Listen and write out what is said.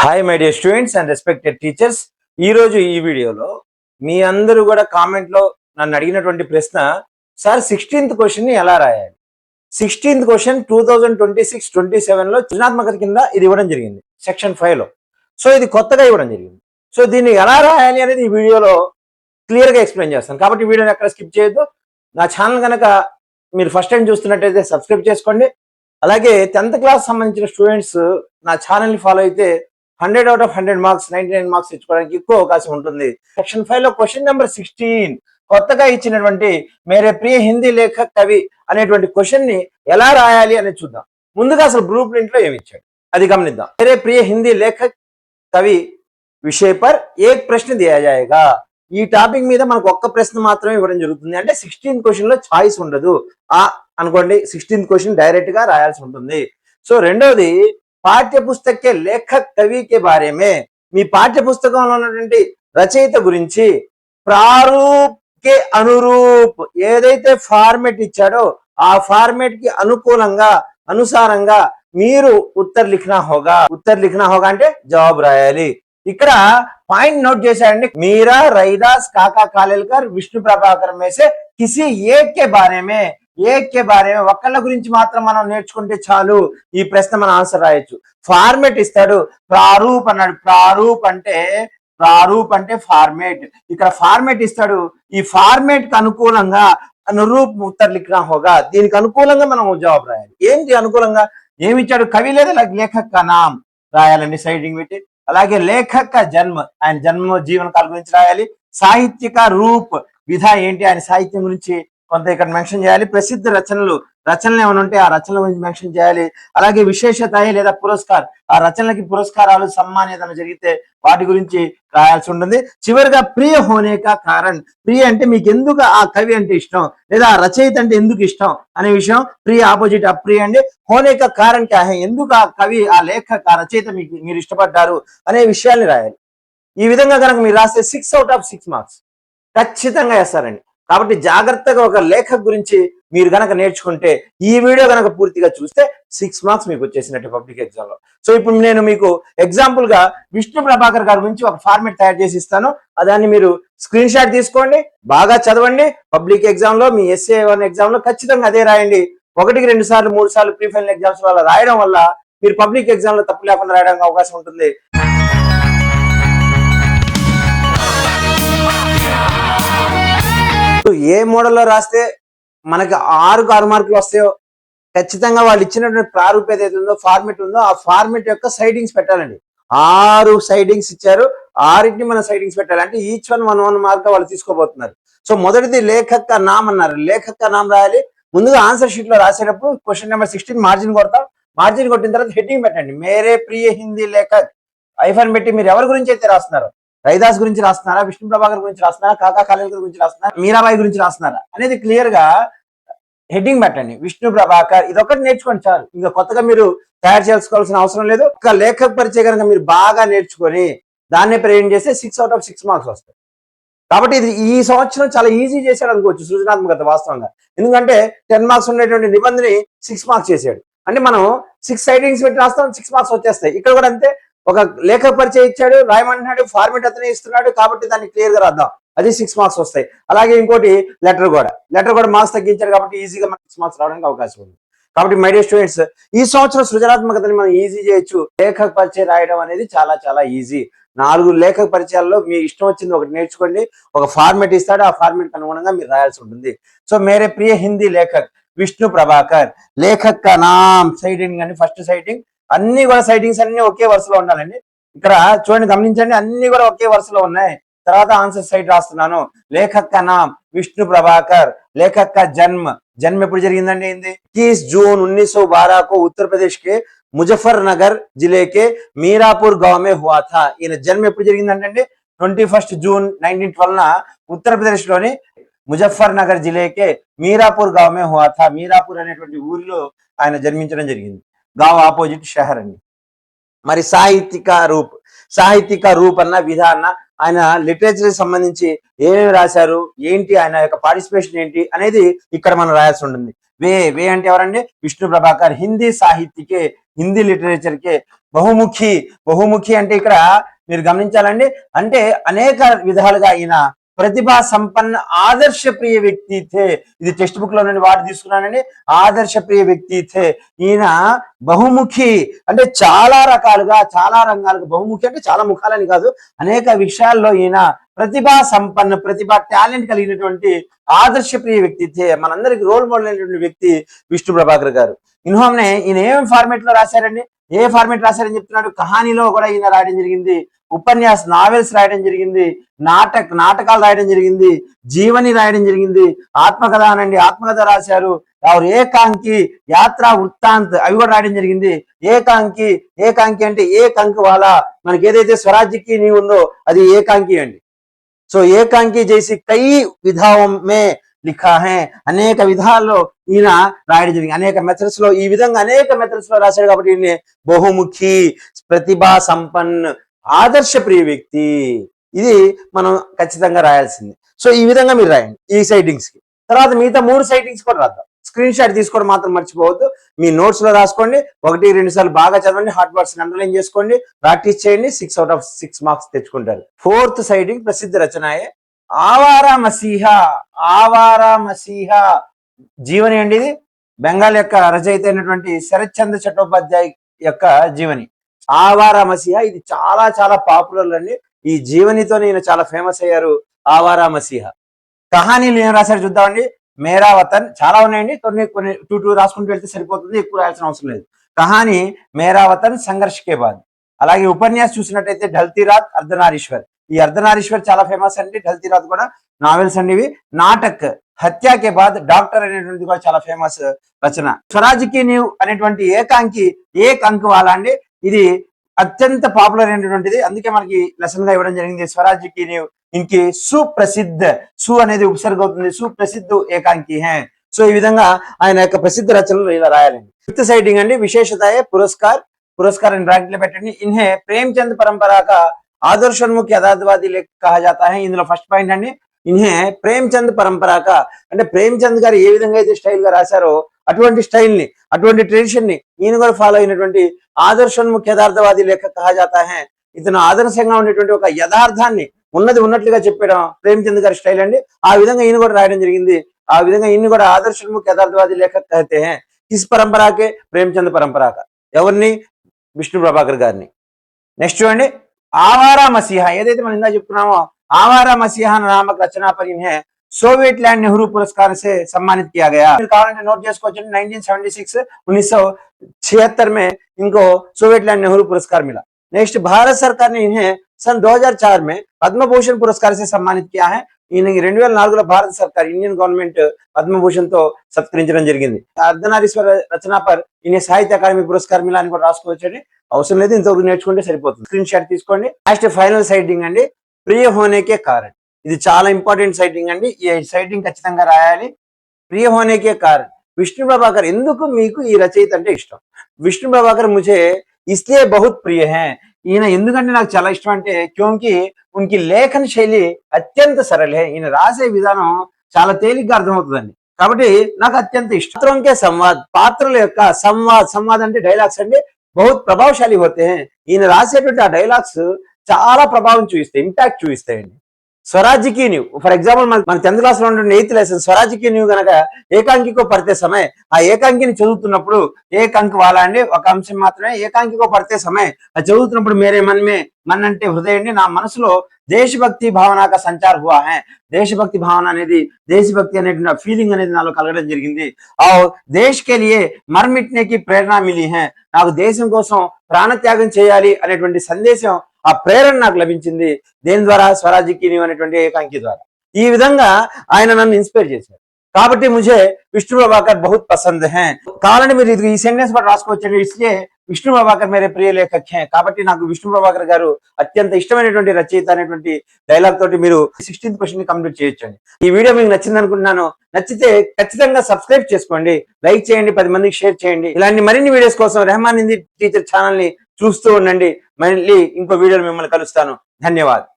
Hi my dear students and respected teachers. ఈరోజు ఈ వీడియోలో మీ అందరూ కూడా కామెంట్లో నన్ను అడిగినటువంటి ప్రశ్న, సార్ 16th క్వశ్చన్ని ఎలా రాయాలి? 16th క్వశ్చన్ 2026-27లో సృజనాత్మకత కింద ఇది ఇవ్వడం జరిగింది, సెక్షన్ 5లో. సో ఇది కొత్తగా ఇవ్వడం జరిగింది. సో దీన్ని ఎలా రాయాలి అనేది ఈ వీడియోలో క్లియర్గా ఎక్స్ప్లెయిన్ చేస్తాను. కాబట్టి వీడియోని ఎక్కడ స్కిప్ చేయొద్దు. నా ఛానల్ కనుక మీరు ఫస్ట్ టైం చూస్తున్నట్టయితే సబ్స్క్రైబ్ చేసుకోండి. అలాగే 10th క్లాస్ సంబంధించిన స్టూడెంట్స్ నా ఛానల్ని ఫాలో అయితే 100 out of 100 మార్క్స్ 99 మార్క్స్ తెచ్చుకోవడానికి ఎక్కువ అవకాశం ఉంటుంది. సెక్షన్ 5లో క్వశ్చన్ నెంబర్ 16 కొత్తగా ఇచ్చినటువంటి మేరే ప్రియ హిందీ లేఖక్ కవి అనేటువంటి క్వశ్చన్ ని ఎలా రాయాలి అనేది చూద్దాం. ముందుగా అసలు బ్లూ ప్రింట్ లో ఏమి ఇచ్చాడు అది గమనిద్దాం. మేరే ప్రియ హిందీ లేఖక్ కవి విషయ పర్ ఏక్ ప్రశ్న దియా జాయేగా. ఈ టాపిక్ మీద మనకు ఒక్క ప్రశ్న మాత్రమే ఇవ్వడం జరుగుతుంది. అంటే 16th క్వశ్చన్ లో చాయిస్ ఉండదు. అనుకోండి 16th క్వశ్చన్ డైరెక్ట్ గా రాయాల్సి ఉంటుంది. సో రెండవది, పాఠ్య పుస్తకే లేఖక్ కవి కే బారే మే, మీ పాఠ్య పుస్తకంలో ఉన్నటువంటి రచయిత గురించి ప్రారూప్ కే అనురూప్, ఏదైతే ఫార్మెట్ ఇచ్చాడో ఆ ఫార్మెట్ కి అనుకూలంగా అనుసారంగా మీరు ఉత్తర్ లిఖనా హోగా. ఉత్తర్ లిఖనా హోగా అంటే జవాబు రాయాలి. ఇక్కడ పాయింట్ నోట్ చేశాడండి, మీరా, రైదాస్, కాకా కాలేల్కర్, విష్ణు ప్రభాకర్ మేసే కిసి ఏక్ కే బారే మే, ఏక్ కే బారే మే ఒక్కళ్ళ గురించి మాత్రం మనం నేర్చుకుంటే చాలు ఈ ప్రశ్న మన ఆన్సర్ రాయొచ్చు. ఫార్మేట్ ఇస్తాడు, ప్రారూప్ అన్నాడు. ప్రారూప్ అంటే ఫార్మేట్. ఇక్కడ ఫార్మేట్ ఇస్తాడు. ఈ ఫార్మేట్ కి అనుకూలంగా అనురూప్ ఉత్తర్ లిఖనా హోగా, దీనికి అనుకూలంగా మనం జవాబు రాయాలి. ఏంటి అనుకూలంగా ఏమి ఇచ్చాడు? కవి లేదా లేఖక్ కా నామ్ రాయాలండి సైడింగ్ పెట్టి. అలాగే లేఖక్ కా జన్మ, ఆయన జన్మ జీవన కాలం గురించి రాయాలి. సాహిత్యక రూప్, విధ ఏంటి, ఆయన సాహిత్యం గురించి కొంత ఇక్కడ మెన్షన్ చేయాలి. ప్రసిద్ధ రచనలు ఏమైనా ఉంటే ఆ రచనల గురించి మెన్షన్ చేయాలి. అలాగే విశేషత లేదా పురస్కార్, ఆ రచనలకి పురస్కారాలు సమ్మాన్ ఏదైనా జరిగితే వాటి గురించి రాయాల్సి ఉంటుంది. చివరిగా ప్రియ హోనేకా కారణ్, ప్రియ అంటే మీకు ఎందుకు ఆ కవి అంటే ఇష్టం లేదా ఆ రచయిత అంటే ఎందుకు ఇష్టం అనే విషయం. ప్రియ ఆపోజిట్ అప్రియ అండి. హోనేకా కారణ్ క్యా హై, ఎందుకు ఆ కవి ఆ లేఖక్ ఆ రచయిత మీరు ఇష్టపడ్డారు అనే విషయాల్ని రాయాలి. ఈ విధంగా కనుక మీరు రాస్తే 6 out of 6 మార్క్స్ ఖచ్చితంగా వేస్తారండి. కాబట్టి జాగ్రత్తగా ఒక లేఖక్ గురించి మీరు గనక నేర్చుకుంటే, ఈ వీడియో గనక పూర్తిగా చూస్తే 6 మార్క్స్ మీకు వచ్చేసినట్టు పబ్లిక్ ఎగ్జామ్ లో. సో ఇప్పుడు నేను మీకు ఎగ్జాంపుల్ గా విష్ణు ప్రభాకర్ గారి గురించి ఒక ఫార్మేట్ తయారు చేసి ఇస్తాను. దాన్ని మీరు స్క్రీన్ షాట్ తీసుకోండి, బాగా చదవండి. పబ్లిక్ ఎగ్జామ్ లో మీ SA1 ఎగ్జామ్ లో ఖచ్చితంగా అదే రాయండి. 1కి 2 సార్లు 3 సార్లు ప్రీ ఫైనల్ ఎగ్జామ్స్ వల్ల రాయడం వల్ల మీరు పబ్లిక్ ఎగ్జామ్ లో తప్పు లేకుండా రాయడానికి అవకాశం ఉంటుంది. ఏ మోడల్లో రాస్తే మనకి 6 మార్కులు వస్తాయో ఖచ్చితంగా వాళ్ళు ఇచ్చినటువంటి ప్రారూప్ ఏదైతే ఉందో ఫార్మేట్ ఉందో ఆ ఫార్మేట్ యొక్క సైడింగ్స్ పెట్టాలండి. 6 సైడింగ్స్ ఇచ్చారు, 6ని మనం సైడింగ్స్ పెట్టాలి. అంటే ఈచ్ 1 మార్క్ వాళ్ళు తీసుకోబోతున్నారు. సో మొదటిది లేఖక్ కా నామ్ అన్నారు, లేఖక్ కా నామ్ రాయాలి. ముందుగా ఆన్సర్ షీట్ లో రాసేటప్పుడు క్వశ్చన్ నెంబర్ 16 మార్జిన్ కొడతాం. మార్జిన్ కొట్టిన తర్వాత హెడ్డింగ్ పెట్టండి, మేరే ప్రియ హిందీ లేఖక్. ఐఫన్ పెట్టి మీరు ఎవరి గురించి అయితే రాస్తున్నారు, రైదాస్ గురించి రాస్తున్నారా, విష్ణు ప్రభాకర్ గురించి రాస్తున్నారా, కాకా కాలేల్కర్ గురించి రాస్తున్నారా, మీరాబాయి గురించి రాస్తున్నారా అనేది క్లియర్ గా హెడ్డింగ్ పెట్టండి. విష్ణు ప్రభాకర్ ఇదొకటి నేర్చుకోండి చాలు, ఇంకా కొత్తగా మీరు తయారు చేసుకోవాల్సిన అవసరం లేదు. ఒక లేఖక్ పరిచయం కనుక మీరు బాగా నేర్చుకొని దాన్నే ప్రజెంట్ చేస్తే 6 out of 6 మార్క్స్ వస్తాయి. కాబట్టి ఇది ఈ సంవత్సరం చాలా ఈజీ చేశాడు అనుకోవచ్చు సృజనాత్మకత వాస్తవంగా. ఎందుకంటే 10 మార్క్స్ ఉండేటువంటి నిబంధన 6 మార్క్స్ చేశాడు. అంటే మనం 6 సైడింగ్స్ పెట్టి రాస్తాం, 6 మార్క్స్ వచ్చేస్తాయి. ఇక్కడ కూడా అంతే, ఒక లేఖ పరిచయం ఇచ్చాడు, రాయమంటున్నాడు, ఫార్మేట్ అతనే ఇస్తున్నాడు, కాబట్టి దాన్ని క్లియర్ గా రాద్దాం, అది 6 మార్క్స్ వస్తాయి. అలాగే ఇంకోటి లెటర్ కూడా మార్క్స్ తగ్గించారు కాబట్టి ఈజీగా మనకి 6 మార్క్స్ రావడానికి అవకాశం ఉంది. కాబట్టి మై డియర్ స్టూడెంట్స్, ఈ సంవత్సరం సృజనాత్మకతని మనం ఈజీ చేయొచ్చు. లేఖక పరిచయం రాయడం అనేది చాలా చాలా ఈజీ. 4 లేఖక పరిచయాల్లో మీ ఇష్టం వచ్చింది ఒకటి నేర్చుకోండి. ఒక ఫార్మేట్ ఇస్తాడు, ఆ ఫార్మేట్ అనుగుణంగా మీరు రాయాల్సి ఉంటుంది. సో మేరే ప్రియ హిందీ లేఖక్ విష్ణు ప్రభాకర్, లేఖక్ కా నామ్ సైడింగ్ అని ఫస్ట్ సైడింగ్. అన్ని కూడా సైడింగ్స్ అన్ని ఒకే వరుసలో ఉండాలండి. ఇక్కడ చూడండి, గమనించండి, అన్ని కూడా ఒకే వరుసలో ఉన్నాయి. తర్వాత ఆన్సర్ సైడ్ రాస్తున్నాను. లేఖక్ కా నామ్ విష్ణు ప్రభాకర్, లేఖక్ కా జన్మ ఎప్పుడు జరిగిందండి? 21 జూన్ 1912 को उत्तर प्रदेश के मुजफ्फरनगर जिले के मीरापुर गांव में हुआ था. ఈయన జన్మ ఎప్పుడు జరిగిందంటే 21 జూన్ 1912 ఉత్తరప్రదేశ్ లోని ముజఫర్నగర్ జిల్లాకే మీరాపూర్ గావ్ మే హువా థా. మీరాపూర్ అనేటువంటి ఊరిలో ఆయన జన్మించడం జరిగింది. గావ్ ఆపోజిట్ షహర్ అండి. మరి సాహిత్యక రూప్ అన్న విధ అన్న ఆయన లిటరేచర్ సంబంధించి ఏమేమి రాశారు, ఏంటి ఆయన యొక్క పార్టిసిపేషన్ ఏంటి అనేది ఇక్కడ మనం రాయాల్సి ఉంటుంది. वे అంటే ఎవరండి? విష్ణు ప్రభాకర్. హిందీ సాహిత్యకే, హిందీ లిటరేచర్ కే బహుముఖి అంటే ఇక్కడ మీరు గమనించాలండి. అంటే అనేక విధాలుగా ఈయన ప్రతిభా సంపన్న ఆదర్శ ప్రియ వ్యక్తి థే. ఇది టెక్స్ట్ బుక్ లో నేను వాటి తీసుకున్నానండి. ఆదర్శ ప్రియ వ్యక్తి థే. ఈయన బహుముఖి అంటే చాలా రకాలుగా, చాలా రంగాలుగా, బహుముఖి అంటే చాలా ముఖాలని కాదు, అనేక విషయాల్లో ఈయన ప్రతిభా సంపన్న, ప్రతిభా టాలెంట్ కలిగినటువంటి ఆదర్శ ప్రియ వ్యక్తి థే. మనందరికి రోల్ మోడల్ అయినటువంటి వ్యక్తి విష్ణు ప్రభాకర్ గారు. ఇన్హోమ్నే ఈయన ఏం ఫార్మేట్ లో రాశారండి? ఏ ఫార్మేట్ రాశారని చెప్తున్నాడు? కహానీలో కూడా ఈయన రాయడం జరిగింది, ఉపన్యాస నావెల్స్ రాయడం జరిగింది, నాటకాలు రాయడం జరిగింది, జీవని రాయడం జరిగింది, ఆత్మకథ అనండి ఆత్మకథ రాశారు, ఏకాంకి, యాత్రా వృత్తాంత్ అవి కూడా రాయడం జరిగింది. ఏకాంకి అంటే ఏకంక్ వాళ్ళ, మనకి ఏదైతే స్వరాజ్యకి నీ ఉందో అది ఏకాంకి అండి. సో ఏకాంకి చేసి కై విధావం మే లిఖా హే, అనేక విధాల్లో ఈయన రాయడం జరిగింది, అనేక మెథడ్స్ లో. ఈ విధంగా అనేక మెథడ్స్ లో రాశాడు కాబట్టి ఈయన బహుముఖి, ప్రతిభా సంపన్న, ఆదర్శ ప్రియ వ్యక్తి. ఇది మనం ఖచ్చితంగా రాయాల్సింది. సో ఈ విధంగా మీరు రాయండి ఈ సైటింగ్స్ కి. తర్వాత మిగతా 3 సైటింగ్స్ కూడా రాద్దాం. స్క్రీన్ షాట్ తీసుకోవడం మాత్రం మర్చిపోవద్దు. మీ నోట్స్ లో రాసుకోండి, 1-2 సార్లు బాగా చదవండి, హార్ట్ వర్డ్స్ అండర్లైన్ చేసుకోండి, ప్రాక్టీస్ చేయండి. 6 out of 6 మార్క్స్ తెచ్చుకుంటారు. 4th సైటింగ్ ప్రసిద్ధ రచనాయే ఆవారా మసీహా జీవని అండి. ఇది బెంగాల్ యొక్క రచయిత అయినటువంటి శరత్ చంద్ర చట్టోపాధ్యాయ్ యొక్క జీవని ఆవారా మసీహా. ఇది చాలా చాలా పాపులర్ అండి. ఈ జీవనితో ఈయన చాలా ఫేమస్ అయ్యారు. ఆవారా మసీహా. కహానీలు ఏం రాశారు చూద్దామండి. మేరా వతన్ చాలా ఉన్నాయండి, కొన్ని 2 రాసుకుంటూ వెళ్తే సరిపోతుంది, ఎక్కువ రాయాల్సిన అవసరం లేదు. కహానీ మేరా వతన్ సంఘర్ష్ కే బాద్. అలాగే ఉపన్యాసం చూసినట్టయితే ఢల్తీ రాత్, అర్ధనారీశ్వర్. ఈ అర్ధనారీశ్వర్ చాలా ఫేమస్ అండి, ఢల్తీ రాత్ కూడా నావెల్స్ అండి ఇవి. నాటక్ హత్యా కే బాద్, డాక్టర్ అనేటువంటిది కూడా చాలా ఫేమస్ రచన. స్వరాజ్కి నీవ్ అనేటువంటి ఏకంక్ వాళ్ళ అండి, ఇది అత్యంత పాపులర్ అయినటువంటిది, అందుకే మనకి లెసన్ గా ఇవ్వడం జరిగింది. స్వరాజ్కి నీవ్ ఇన్కి సుప్రసిద్ధ, సు అనేది ఉపసర్గ అవుతుంది, సుప్రసిద్ధ ఏకాంకి హే. సో ఈ విధంగా ఆయన యొక్క ప్రసిద్ధ రచనలు ఇలా రాయాలండి. 5th సైటింగ్ అండి విశేషతాయే పురస్కార్ అని బ్రాకెట్ లో పెట్టండి. ఇన్హే ప్రేమ్చంద్ పరంపరా కా ఆదర్శోన్ముఖ్ యథార్థవాది లేఖ కహా జాతా హై. ఇందులో ఫస్ట్ పాయింట్ అండి, ఇన్హే ప్రేమ్చంద్ పరంపరాక అంటే ప్రేమ్చంద్ గారు ఏ విధంగా అయితే స్టైల్ గా రాశారో అటువంటి స్టైల్ ని, అటువంటి ట్రెడిషన్ ని ఈయన కూడా ఫాలో అయినటువంటి ఆదర్శోన్ముఖ్ యథార్థవాది లేఖ కహా జాతా హై. ఇతను ఆదర్శంగా ఉండేటువంటి ఒక యథార్థాన్ని ఉన్నట్లుగా చెప్పడం ప్రేమ్చంద్ గారి స్టైల్ అండి. ఆ విధంగా ఈయన కూడా రాయడం జరిగింది. ఆ విధంగా ఈయన కూడా ఆదర్శోన్ముఖ్ యథార్థవాది లేఖ కహతే హై. కిస్ పరంపరాకే? ప్రేమ్చంద్ పరంపరాక. ఎవరిని? విష్ణు ప్రభాకర్ గారిని. నెక్స్ట్ చూడండి, ఆవారా మసీహా. ఏదైతే మనం ఇందా చెప్పుకున్నామో आवारा मसीहा नामक रचना पर इन्हें सोवियत लैंड नेहरू पुरस्कार से सम्मानित किया गया। नोट చేసుకోవచ్చు 1976 में इनको सोवियत लैंड नेहरू पुरस्कार मिला। नेक्स्ट, भारत सरकार ने इन्हें सन 2004 में पद्म भूषण पुरस्कार से सम्मानित किया है। ఈయనకి 2004లో భారత సర్కార్, ఇండియన్ గవర్నమెంట్ పద్మభూషణ్ తో సత్కరించడం జరిగింది. అర్ధనారీశ్వర రచన పర్ ఈయన సాహిత్య అకాడమీ పురస్కార్ మిలా అని కూడా రాసుకోవచ్చండి, అవసరం లేదు, ఇంతవరకు నేర్చుకుంటే సరిపోతుంది. స్క్రీన్ షాట్ తీసుకోండి. నెక్స్ట్ ఫైనల్ సైటింగ్ అండి, ప్రియ హోనేకే కారణ్. ఇది చాలా ఇంపార్టెంట్ సైటింగ్ అండి, ఈ సైటింగ్ ఖచ్చితంగా రాయాలి. ప్రియ హోనేకే కారణ్, విష్ణు ప్రభాకర్. ఎందుకు మీకు ఈ రచయిత అంటే ఇష్టం? విష్ణు ప్రభాకర్ ముझे इसलिए बहुत प्रिय है. ఈయన ఎందుకంటే నాకు చాలా ఇష్టం అంటే క్యోంకి ఉన్కి లేఖన శైలి అత్యంత సరళ హై. ఈయన రాసే విధానం చాలా తేలిగ్గా అర్థమవుతుందండి, కాబట్టి నాకు అత్యంత ఇష్టం. పాత్రంకే సంవాద్, పాత్రల యొక్క సంవాద్ అంటే డైలాగ్స్ అండి, బహుత్ ప్రభావశాలి హోతే హై. ఈయన రాసేటువంటి ఆ డైలాగ్స్ చాలా ప్రభావం చూపిస్తాయి, ఇంపాక్ట్ చూపిస్తాయండి. స్వరాజ్కి న్యూ, ఫర్ ఎగ్జాంపుల్ మన 10th క్లాస్ లో ఉండే 8th లెసన్ స్వరాజ్కి న్యూ గనక ఏకాంకికో పడితే సమయ, ఆ ఏకాంకిని చదువుతున్నప్పుడు ఏకాంకి వాళ్ళ అండి ఒక అంశం మాత్రమే, ఏకాంకికో పడితే సమయ అది చదువుతున్నప్పుడు మేరే మన్ అంటే హృదయం అండి, నా మనసులో దేశభక్తి భావనగా సంచార్ హువా హై. దేశభక్తి భావన అనేది, దేశభక్తి అనేటువంటి ఫీలింగ్ అనేది నాలో కలగడం జరిగింది. ఆ దేశ్ కే లియే మర్ మిట్నేకి ప్రేరణ మిలి హై. నాకు దేశం కోసం ప్రాణత్యాగం చేయాలి అనేటువంటి సందేశం, ఆ ప్రేరణ నాకు లభించింది. దేని ద్వారా? స్వరాజ్కి న్యూ అనేటువంటి ఏకాంకి ద్వారా. ఈ విధంగా ఆయన నన్ను ఇన్స్పైర్ చేశారు. కాబట్టి ముझे విష్ణు ప్రభాకర్ బహుత్ పసంద్ హై. కావాలంటే మీరు ఈ సెంటెన్స్ కూడా రాసుకోవచ్చండి. ఇస్లియే విష్ణు ప్రభాకర్ మేరే ప్రియ లేఖక్ హై. కాబట్టి నాకు విష్ణు ప్రభాకర్ గారు అత్యంత ఇష్టమైనటువంటి రచయిత అనేటువంటి డైలాగ్ తోటి మీరు 16th క్వశ్చన్ ని కంప్లీట్ చేయొచ్చండి. ఈ వీడియో మీకు నచ్చింది అనుకుంటున్నాను. నచ్చితే ఖచ్చితంగా సబ్స్క్రైబ్ చేసుకోండి, లైక్ చేయండి, 10 మందికి షేర్ చేయండి. ఇలాంటి మరిన్ని వీడియోస్ కోసం రెహమాన్ హిందీ టీచర్ ఛానల్ ని చూస్తూ ఉండండి. మళ్ళీ ఇంకో వీడియోలో మిమ్మల్ని కలుస్తాను. ధన్యవాదాలు.